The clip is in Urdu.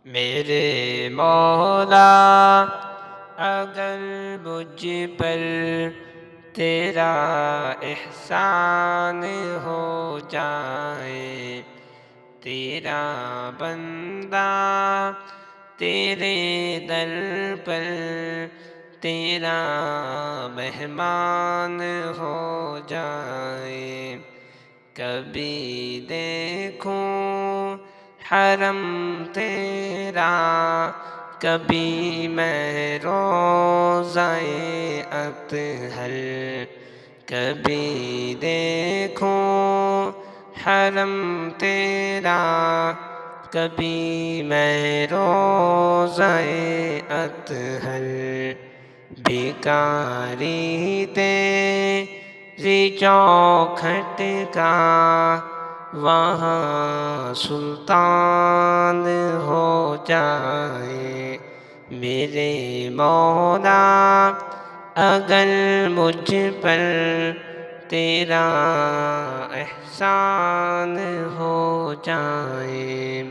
میرے مولا اگر مجھ پر تیرا احسان ہو جائے، تیرا بندہ تیرے در پر تیرا مہمان ہو جائے، کبھی دیکھوں حرم تیرا، کبھی میں روضہ اطہر، کبھی دیکھوں حرم تیرا، کبھی میں روضہ اطہر، بھکاری تیری چوکھٹ کا وہاں سلطان ہو جائے، میرے مولا اگر مجھ پر تیرا احسان ہو جائے۔